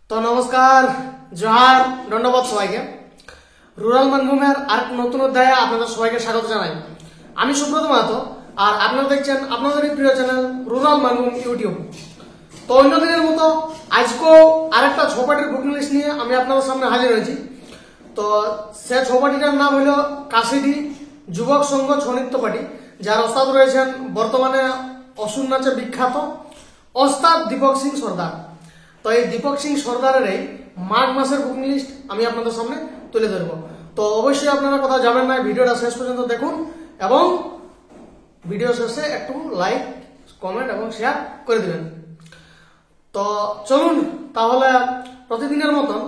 তো নমস্কার, জোহার, ধন্যবাদ সবাইকে। রুরাল মানভূমের আর নতুন অধ্যায়ে আপনাদের সবাইকে স্বাগত জানাই। আমি সুব্রত মাহাতো, আর আপনারা দেখছেন আপনাদের প্রিয় চ্যানেল রুরাল মানভূম ইউটিউব। তো অন্য দিনের মতো আজকেও আরেকটা ছপাটির বুকিং লিস্ট নিয়ে আমি আপনাদের সামনে হাজির হয়েছি। তো সে ছপাটিটার নাম হলো কাশিডি যুবক সংঘ ছৌ নৃত্য পার্টি, যার ওস্তাদ রয়েছেন বর্তমানে অসুর নাচে বিখ্যাত ওস্তাদ দীপক সিং সর্দার। তো এই দীপক সিং সর্দারের এই মাঘ মাসের বুকিং লিস্ট আমি আপনাদের সামনে তুলে ধরবো। তো অবশ্যই আপনারা কোথাও যাবেন না, ভিডিওটা শেষ পর্যন্ত দেখুন এবং ভিডিও শেষে একটু লাইক, কমেন্ট এবং শেয়ার করে দিবেন। তো চলুন তাহলে প্রতিদিনের মতন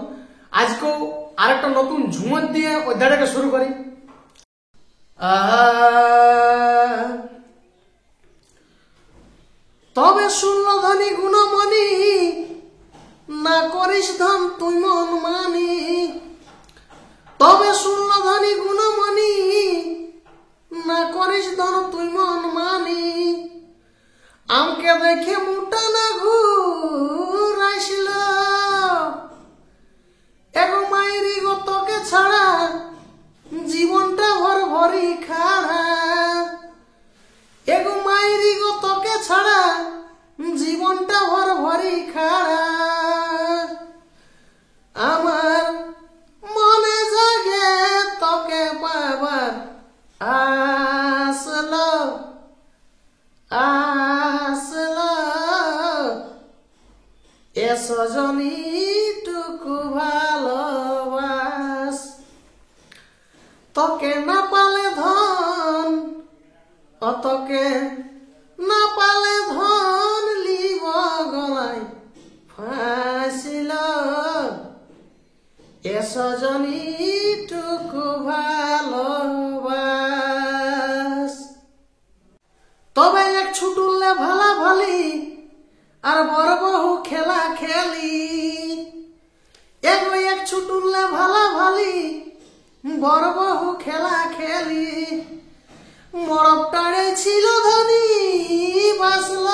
আজকেও আরেকটা নতুন ঝুমর দিয়ে অধ্যায়টাকে শুরু করি। তবে শূন্য ধনী গুণমণি না করিস ধন তুই মন মানি। তবে শূন্য ধনী গুণমণি না করিস ধন তুই মন মানি। আমকে দেখে মোটা না ঘুরাইছিল এগো মায়েরি গো তোকে ছাড়া জীবনটা ভর ভরি খাড়া। এগো মায়েরি গো তোকে ছাড়া জীবনটা ভর ভরি খাড়া। আমার মনে জাগে তোকে পাবার আসলো আসলো এ সজনী টুকু ভালোবাস। তোকে না পালে ধন তোকে না পালে ধন লিব গলায় ফাঁসিল এ সজনী টুকু ভালোবাস। তবে এক ছুটুললে ভালা ভালি আর বড় বহু খেলা খেলি। এক ছুটুললে ভালা ভালি বড় বহু খেলা খেলি। মরবটারে ছিল ধনী বাসল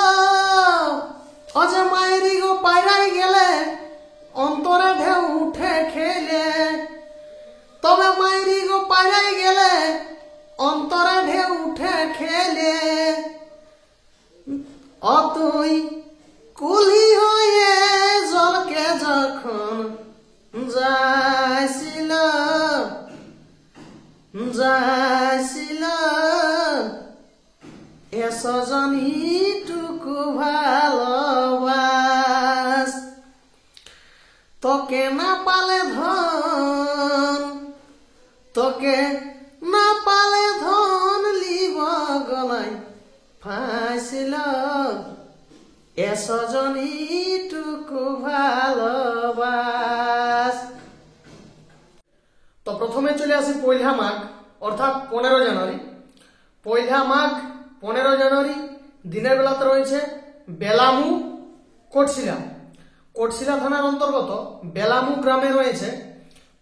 অজে মায়েরি গো পায়রাই গেলে অন্তরে ঢেউ উঠে খেলে। তবে মায়েরি গো পায়রাই গেলে অন্তরে ঢেউ উঠে খেলে। তুই কুলি হয়ে জলকে যখন যাইছিল যাইছিল এ সজনী টুকু ভালোবাস। তোকে না পালে ধন তোকে না পালে ধন লিব গলায় ফাঁসিল এ সজনী টুকু ভালোবাস। তো প্রথমে চলে আসি পয়লা মাঘ অর্থাৎ 15 জানুয়ারি। পয়লা মাঘ 15 জানুয়ারি দিনের বেলাতে রয়েছে বেলামু কোটশিলা। কোটশিলা থানার অন্তর্গত বেলামু গ্রামে রয়েছে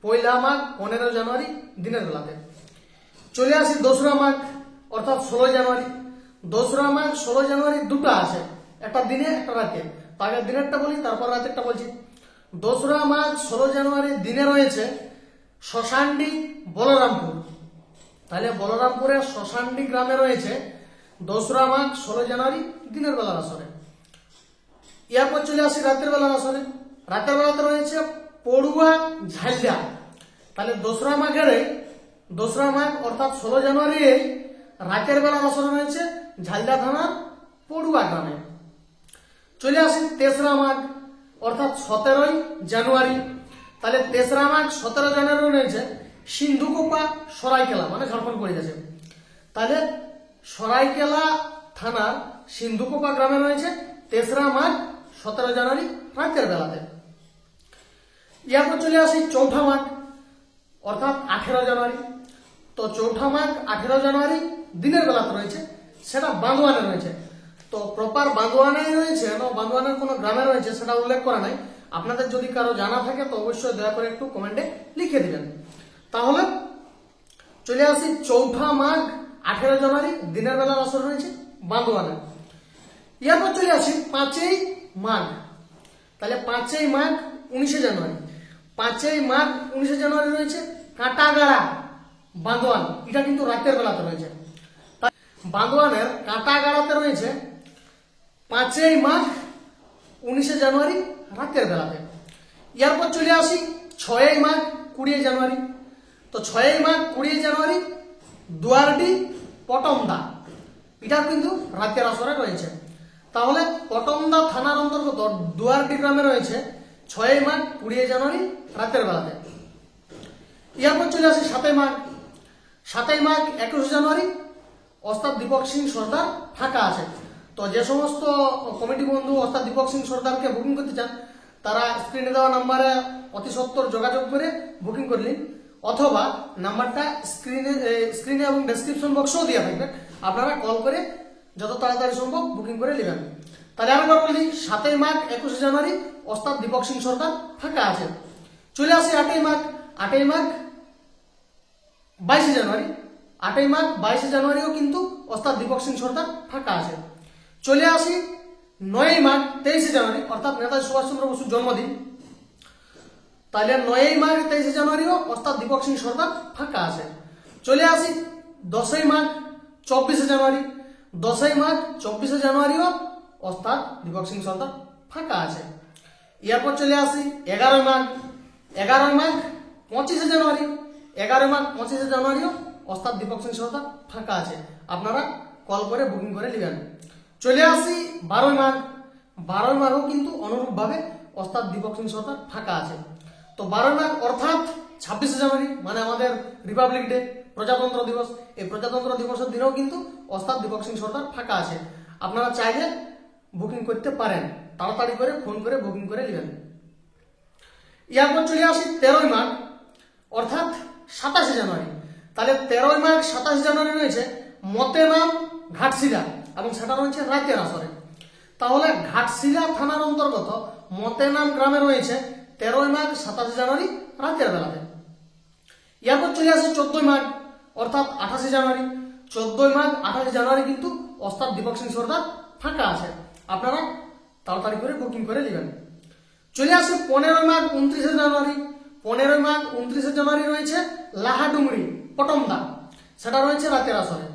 পয়লা মাঘ 15 জানুয়ারি দিনের বেলাতে। চলে আসি দোসরা মাঘ অর্থাৎ 16 জানুয়ারি। দোসরা মাঘ 16 জানুয়ারি দুটো আছে, একটা দিনে একটা রাতে। আগে দিনেরটা বলি তারপর রাতেরটা বলছি। দোসরা মাঘ 16 জানুয়ারি দিনে রয়েছে শ্মশানডি বলরামপুর। তাহলে বলরামপুরের শ্মশানডি গ্রামে রয়েছে দোসরা মাঘ 16 জানুয়ারি দিনের বেলার আসরে। এরপর চলে আসি রাতের বেলার আসরে। রাতের বেলাতে রয়েছে পড়ুয়া ঝালদা। তাহলে দোসরা মাঘ অর্থাৎ 16 জানুয়ারি রাতের বেলার আসরে রয়েছে ঝালদা থানার পড়ুয়া গ্রামে। চলে আসি তেসরা মাঘ অর্থাৎ 17 জানুয়ারি। তাহলে তেসরা মাঘ 17 জানুয়ারি রয়েছে সিন্ধুকোপা সরাইকেলা, মানে ঝাড়খণ্ড পড়ে গেছে। তাহলে সরাইকেলা থানার সিন্ধুকোপা গ্রামে রয়েছে তেসরা মাঘ 17 জানুয়ারি রাতের বেলাতে। এরপর চলে আসি চৌঠা মাঘ অর্থাৎ 18 জানুয়ারি। তো চৌঠা মাঘ 18 জানুয়ারি দিনের বেলাতে রয়েছে, সেটা বান্দোয়ানে রয়েছে। তো প্রপার বান্দোয়ানে রয়েছে না বান্দোয়ানের কোনো গ্রামে রয়েছে সেটা উল্লেখ করা নাই। আপনাদের যদি কারো জানা থাকে তো অবশ্যই দয়া করে একটু কমেন্টে লিখে দিবেন। তাহলে চলে আসি চৌঠা মাঘ 18 জানুয়ারি দিনের বেলার আসর রয়েছে বান্দোয়ানে। এরপর চলে আসি 5ই মাঘ। তাহলে 5ই মাঘ 19শে জানুয়ারি। 5ই মাঘ 19শে জানুয়ারি রয়েছে কাঁটাগাড়া বান্দোয়ান, এটা কিন্তু রাতের বেলাতে রয়েছে। বান্দোয়ানের কাঁটাগাড়াতে রয়েছে 5ই মাঘ 19শে জানুয়ারি রাতের বেলাতে। এরপর চলে আসি 6ই মাঘ 20 জানুয়ারি। তো 6ই মাঘ 20 জানুয়ারি দুয়ারডি পটমদা, এটা কিন্তু রাতের আসরে রয়েছে। তাহলে পটমদা থানার অন্তর্গত দুয়ারডি গ্রামে রয়েছে 6ই মাঘ 20 জানুয়ারি রাতের বেলাতে। এরপর চলে আসি 7ই মাঘ। 7ই মাঘ 21শে জানুয়ারি ওস্তাদ দীপক সিং সর্দার ফাঁকা আছে। তো যে সমস্ত কমিটি বন্ধু ওস্তাদ দীপক সিং সর্দারকে বুকিং করতে চান তারা স্ক্রিনে দেওয়া নাম্বারে অতি সত্বর যোগাযোগ করে বুকিং করলেন, অথবা নাম্বারটা স্ক্রিনে এবং ডেসক্রিপশন বক্সেও দেওয়া থাকবে, আপনারা কল করে যত তাড়াতাড়ি সম্ভব বুকিং করে নেবেন। তাহলে আরেকবার বলি, 7ই মাঘ 21শে জানুয়ারি ওস্তাদ দীপক সিং সর্দার ফাঁকা আছে। চলে আসি 8ই মাঘ। 8ই মাঘ 22শে জানুয়ারি। 8ই মাঘ 22শে জানুয়ারিও কিন্তু ওস্তাদ দীপক সিং সর্দার ফাঁকা আছে। চলে আসি 9ই মাঘ 23শে জানুয়ারি, অর্থাৎ নেতাজি সুভাষচন্দ্র বসুর জন্মদিন। তাহলে 9ই মাঘ 23শে জানুয়ারিও ওস্তাদ দীপক সিং সর্দার ফাঁকা আছে। চলে আসি 10ই মাঘ 24শে জানুয়ারি। 10ই মাঘ 24শে জানুয়ারিও ওস্তাদ দীপক সিং সর্দার ফাঁকা আছে। এরপর চলে আসি 11ই মাঘ। 11ই মাঘ 25শে জানুয়ারি। 11ই মাঘ 25শে জানুয়ারিও ওস্তাদ দীপক সিং সর্দার ফাঁকা আছে, আপনারা কল করে বুকিং করে নেবেন। চলে আসি 12ই মাঘ। 12ই মাঘও কিন্তু অনুরূপভাবে ওস্তাদ দীপক সিং সর্দার ফাঁকা আছে। তো 12ই মাঘ অর্থাৎ 26শে জানুয়ারি মানে আমাদের রিপাবলিক ডে, প্রজাতন্ত্র দিবস, এই প্রজাতন্ত্র দিবসের দিনেও কিন্তু ওস্তাদ দীপক সিং সর্দার ফাঁকা আছে। আপনারা চাইলে বুকিং করতে পারেন, তাড়াতাড়ি করে ফোন করে বুকিং করে নেবেন। এরপর চলে আসি 13ই মাঘ অর্থাৎ 27শে জানুয়ারি। তাহলে 13ই মাঘ 27 জানুয়ারি রয়েছে মতেরাম ঘাটশিলা এবং সেটা রয়েছে রাতের আসরে। তাহলে ঘাটশিলা থানার অন্তর্গত মতেনাম গ্রামে রয়েছে 13ই মাঘ 27 জানুয়ারি রাতের বেলাতে। এরপর চলে আসে 14ই মাঘ অর্থাৎ 28শে জানুয়ারি। 14ই মাঘ 28 জানুয়ারি কিন্তু ওস্তাদ দীপক সিং সর্দার ফাঁকা আছে, আপনারা তাড়াতাড়ি করে বুকিং করে নেবেন। চলে আসে 15ই মাঘ 29শে জানুয়ারি। 15ই মাঘ 29শে জানুয়ারি রয়েছে লাহাডুংরি পটমদা, সেটা রয়েছে রাতের আসরে।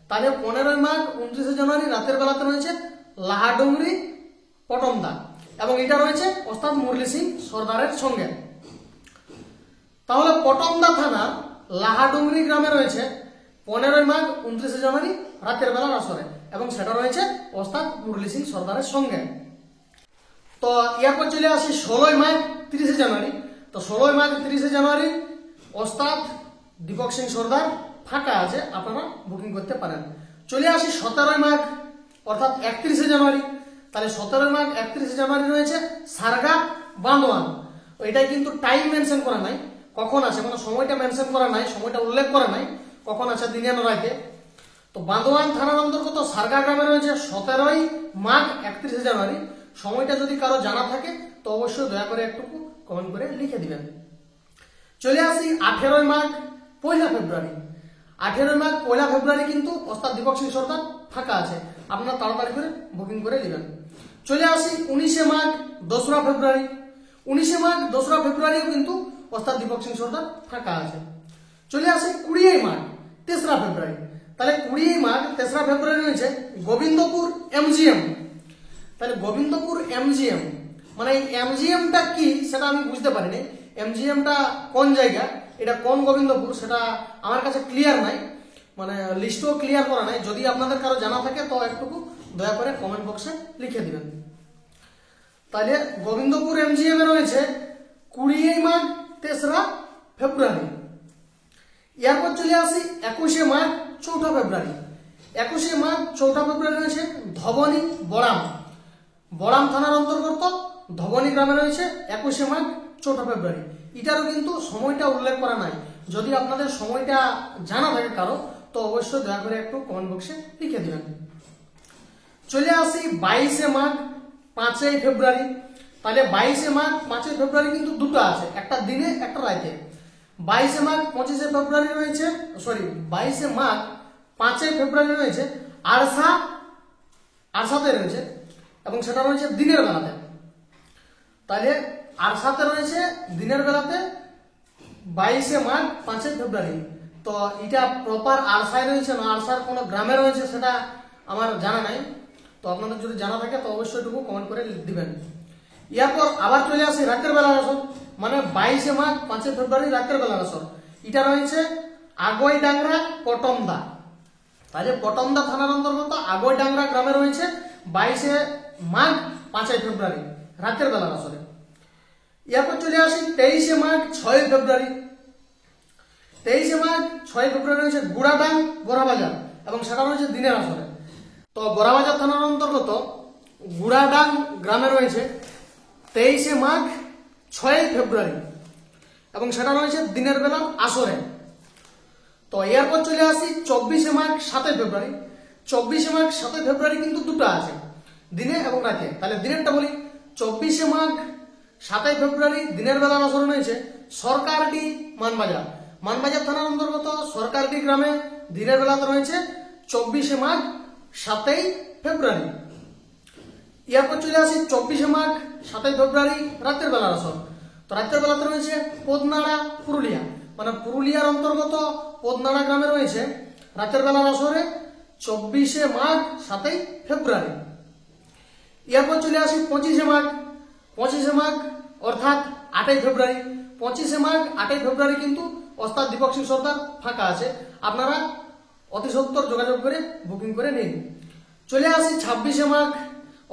তাহলে 15ই মাঘ 29শে জানুয়ারি রাতের বেলাতে রয়েছে লাহাডুংরি পটমদা এবং এটা রয়েছে ওস্তাদ মুরলি সিং সর্দারের সঙ্গে। তাহলে পটমদা থানার লাহাডুংরি গ্রামে রয়েছে 15ই মাঘ 29শে জানুয়ারি রাতের বেলার আসরে এবং সেটা রয়েছে ওস্তাদ মুরলি সিং সর্দারের সঙ্গে। তো এরপর চলে আসি 16ই মাঘ 30শে জানুয়ারি। তো 16ই মাঘ 30শে জানুয়ারি ওস্তাদ দীপক সিং সর্দার ফাঁকা আছে, আপনারা বুকিং করতে পারেন। চলে আসি 17ই মাঘ অর্থাৎ 31শে জানুয়ারি। তাহলে 17ই মাঘ 31শে জানুয়ারি রয়েছে সারগা বান্দোয়ান। এটাই কিন্তু টাইম মেনশন করা নাই, কখন আছে মানে সময়টা মেনশন করা নাই, সময়টা উল্লেখ করা নাই কখন আছে, দিনে না রাতে। তো বান্দোয়ান থানার অন্তর্গত সারগা গ্রামে রয়েছে 17ই মাঘ 31শে জানুয়ারি। সময়টা যদি কারো জানা থাকে তো অবশ্যই দয়া করে একটু কমেন্ট করে লিখে দিবেন। চলে আসি 18ই মাঘ 1 ফেব্রুয়ারি। 18ই মাঘ 1 ফেব্রুয়ারি কিন্তু ওস্তাদ দীপক সিং সর্দার ফাঁকা আছে, আপনারা তাড়াতাড়ি করে বুকিং করে নেবেন। চলে আসি 19শে মাঘ 2রা ফেব্রুয়ারি। 19শে মাঘ 2রা ফেব্রুয়ারিও কিন্তু ওস্তাদ দীপক সিং সর্দার ফাঁকা আছে। চলে আসি 20ই মাঘ 3রা ফেব্রুয়ারি। তাহলে 20ই মাঘ 3রা ফেব্রুয়ারি রয়েছে গোবিন্দপুর এমজিএম। তাহলে গোবিন্দপুর এমজিএম মানে এই এমজিএমটা কি সেটা আমি বুঝতে পারিনি, এমজিএমটা কোন জায়গা, এটা কোন গোবিন্দপুর সেটা আমার কাছে ক্লিয়ার নাই, মানে লিস্টও ক্লিয়ার করা নাই। যদি আপনাদের কারো জানা থাকে তো একটুকু দয়া করে কমেন্ট বক্সে লিখে দিবেন। তাহলে গোবিন্দপুর এমজিএম এ রয়েছে 20ই মাঘ 3রা ফেব্রুয়ারি। এরপর চলে আসি 21শে মাঘ 4ঠা ফেব্রুয়ারি। 21শে মাঘ 4ঠা ফেব্রুয়ারি রয়েছে ধবনী বড়াম। বড়াম থানার অন্তর্গত ধবনী গ্রামে রয়েছে 21শে মাঘ 4ঠা ফেব্রুয়ারি। এটারও কিন্তু সময়টা উল্লেখ করা নাই, যদি আপনাদের সময়টা জানা থাকে কারো তো অবশ্যই দয়া করে একটু কমেন্ট বক্সে লিখে দিবেন। চলে আসি 22শে মাঘ 5ই ফেব্রুয়ারি। তাহলে 22শে মাঘ 5ই ফেব্রুয়ারি কিন্তু দুটো আছে, একটা দিনে একটা রাতে। 22শে মাঘ 25শে ফেব্রুয়ারি রয়েছে 22শে মাঘ 5ই ফেব্রুয়ারি রয়েছে আরসাতে রয়েছে এবং সেটা রয়েছে দিনের বেলাতে। তাহলে আর সাথে রয়েছে দিনের বেলাতে 22শে মাঘ 5 ফেব্রুয়ারি। তো এটা প্রপার আরসায় রয়েছে না আরসার কোনো গ্রামে রয়েছে সেটা আমার জানা নাই। তো আপনাদের যদি জানা থাকে তো অবশ্যই টুকু কমেন্ট করে দিবেন। এরপর আবার চলে আসি রাতের বেলার আসর, মানে 22শে মাঘ 5 ফেব্রুয়ারি রাতের বেলার আসর। এটা রয়েছে আগৈডাংরা পটমদা। তাহলে পটমদা থানার অন্তর্গত আগৈডাংরা গ্রামে রয়েছে 22শে মাঘ 5 ফেব্রুয়ারি রাতের বেলার আসরে। এরপর চলে আসি 23শে মাঘ 6 ফেব্রুয়ারি। 23শে মাঘ 6 ফেব্রুয়ারি রয়েছে গুড়াডাং বড়াবাজার এবং সেটা রয়েছে দিনের আসরে। তো বড়াবাজার থানার অন্তর্গত গুড়াডাং গ্রামে রয়েছে 23শে মাঘ 6 ফেব্রুয়ারি এবং সেটা রয়েছে দিনের বেলার আসরে। তো এরপর চলে আসি 24শে মাঘ 7 ফেব্রুয়ারি। 24শে মাঘ 7 ফেব্রুয়ারি কিন্তু দুটো আছে, দিনে এবং রাতে। তাহলে দিনেরটা বলি, 24শে মাঘ 7 ফেব্রুয়ারি দিনের বেলার আসরে রয়েছে সরকারডি মানবাজার। মানবাজার থানার অন্তর্গত সরকারডি গ্রামে দিনের বেলাতে রয়েছে 24শে মাঘ 7 ফেব্রুয়ারি। এরপর চলে আসি 24শে মাঘ 7 ফেব্রুয়ারি রাতের বেলার আসর। তো রাতের বেলাতে রয়েছে পদনাড়া পুরুলিয়া, মানে পুরুলিয়ার অন্তর্গত পদনাড়া গ্রামে রয়েছে রাতের বেলার আসরে 24শে মাঘ 7 ফেব্রুয়ারি। এরপর চলে আসি 25শে মাঘ। 25শে মাঘ অর্থাৎ 8 ফেব্রুয়ারি। 25শে মাঘ 8 ফেব্রুয়ারি কিন্তু ওস্তাদ দীপক সিং সর্দার ফাঁকা আছে, আপনারা অতি সত্বর যোগাযোগ করে বুকিং করে নিন। চলে আসি 26শে মাঘ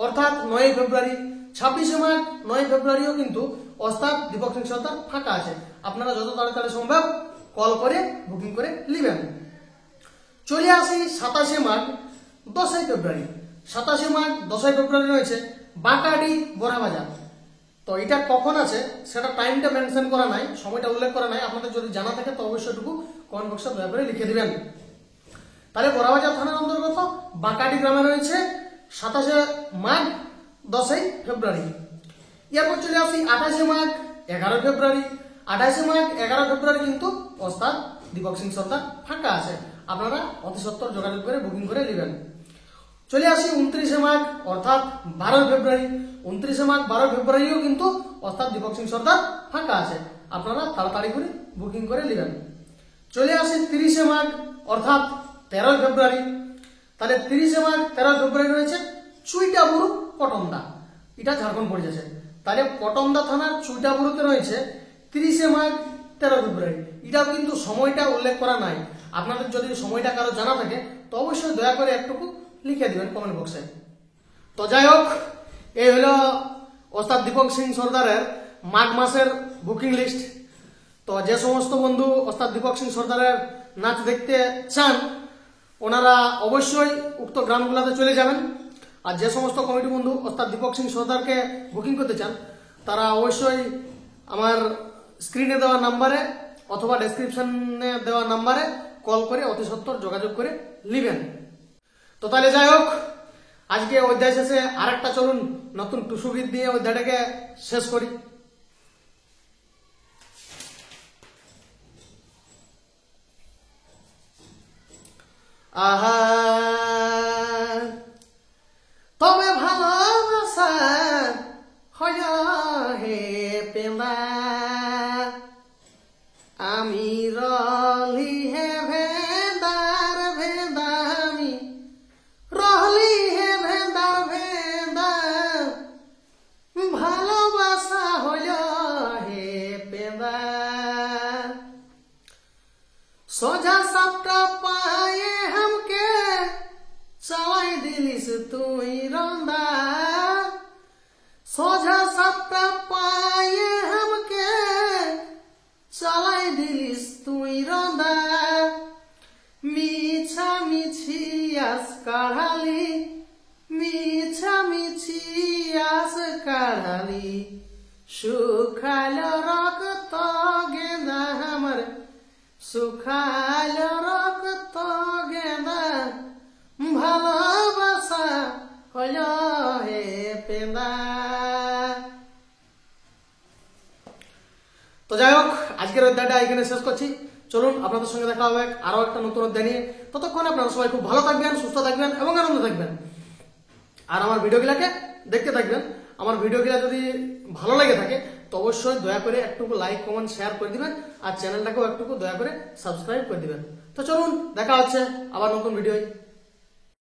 অর্থাৎ 9 ফেব্রুয়ারি। 26শে মাঘ 9 ফেব্রুয়ারিও কিন্তু ওস্তাদ দীপক সিং সর্দার ফাঁকা আছে, আপনারা যত তাড়াতাড়ি সম্ভব কল করে বুকিং করে নেবেন। চলে আসি 27শে মাঘ 10 ফেব্রুয়ারি। 27শে মাঘ 10 ফেব্রুয়ারি রয়েছে বাঁকাডি বড়াবাজার। তো এটা কখন আছে সেটা টাইমটা মেনশন করা নাই, সময়টা উল্লেখ করা নাই, আপনাদের যদি জানা থাকে তো অবশ্যই টুকু কমেন্ট বক্সে দয়া করে লিখে দিবেন। তাহলে বড়াবাজার থানার অন্তর্গত বাঁকাডি গ্রামে রয়েছে 27শে মাঘ 10 ফেব্রুয়ারি। এরপর চলে আসি 28শে মাঘ 11 ফেব্রুয়ারি। 28শে মাঘ 11 ফেব্রুয়ারি কিন্তু ওস্তাদ দীপক সিং সর্দার ফাঁকা আছে, আপনারা অতি সত্বর যোগাযোগ করে বুকিং করে নেবেন। চলে আসি 29শে মাঘ অর্থাৎ 12 ফেব্রুয়ারি। 29শে মাঘ 12 ফেব্রুয়ারিও কিন্তু ওস্তাদ দীপক সিং সর্দার ফাঁকা আছে, আপনারা তাড়াতাড়ি করে বুকিং করে নেবেন। চলে আসি 30শে মাঘ অর্থাৎ 13 ফেব্রুয়ারি। তাহলে 30শে মাঘ 13 ফেব্রুয়ারি রয়েছে চুইটাবুরু পটমদা, এটা ঝাড়খণ্ড পড়ে যাচ্ছে। তাহলে পটমদা থানার চুইটাবুরুতে রয়েছে 30শে মাঘ 13 ফেব্রুয়ারি। এটাও কিন্তু সময়টা উল্লেখ করা নাই, আপনাদের যদি সময়টা কারো জানা থাকে তো অবশ্যই দয়া করে একটুকু লিখে দিবেন কমেন্ট বক্সে। তো যাই হোক, এই হলো ওস্তাদ দীপক সিং সর্দারের মাঘ মাসের বুকিং লিস্ট। তো যে সমস্ত বন্ধু ওস্তাদ দীপক সিং সর্দারের নাচ দেখতে চান ওনারা অবশ্যই উক্ত গ্রামগুলোতে চলে যাবেন। আর যে সমস্ত কমিটি বন্ধু ওস্তাদ দীপক সিং সর্দারকে বুকিং করতে চান তারা অবশ্যই আমার স্ক্রিনে দেওয়া নাম্বারে অথবা ডেসক্রিপশনে দেওয়া নাম্বারে কল করে অতি সত্বর যোগাযোগ করে নেবেন। তো তাহলে যাই হোক, আজকে অধ্যায় শেষে আরেকটা চলুন নতুন টুসু গীত দিয়ে অধ্যায়টাকে শেষ করি। আহা তবে ভালোবাসা হয় হে পেলা, আমি রলি হে ভেদার ভেদা, আমি রলি হে ভেদার ভেদা, ভালোবাসা হইল হে পেলা। সোজা সাপটা পায়ে हमके চালাই দিলিস তুই রন্দা, সোজা সাপটা পায়ে हमके চালাই দিলিস তুই রন্দা। মিছা মিছি আস কাঢ়ালি, মিছা মিছি আস কাঢ়ালি, শুখাইল রক্ত গেঁদা আমার, শুখাইল রক্ত গেঁদা, ভালোবাসা হইল হে পেদা। তো যাই হোক, আজকের অধ্যায়টা এখানে শেষ করছি। চলুন আপনাদের সঙ্গে দেখা হবে আরো একটা নতুন অধ্যায় নিয়ে। ততক্ষণ আপনারা সবাই খুব ভালো থাকবেন, সুস্থ থাকবেন এবং আনন্দ থাকবেন। আর আমার ভিডিওগুলোকে দেখতে থাকবেন। আমার ভিডিওগুলো যদি ভালো লেগে থাকে তো অবশ্যই দয়া করে একটুকু লাইক কমেন্ট শেয়ার করে দিবেন আর চ্যানেলটাকেও একটুকু দয়া করে সাবস্ক্রাইব করে দিবেন। তো চলুন দেখা হচ্ছে আবার নতুন ভিডিও।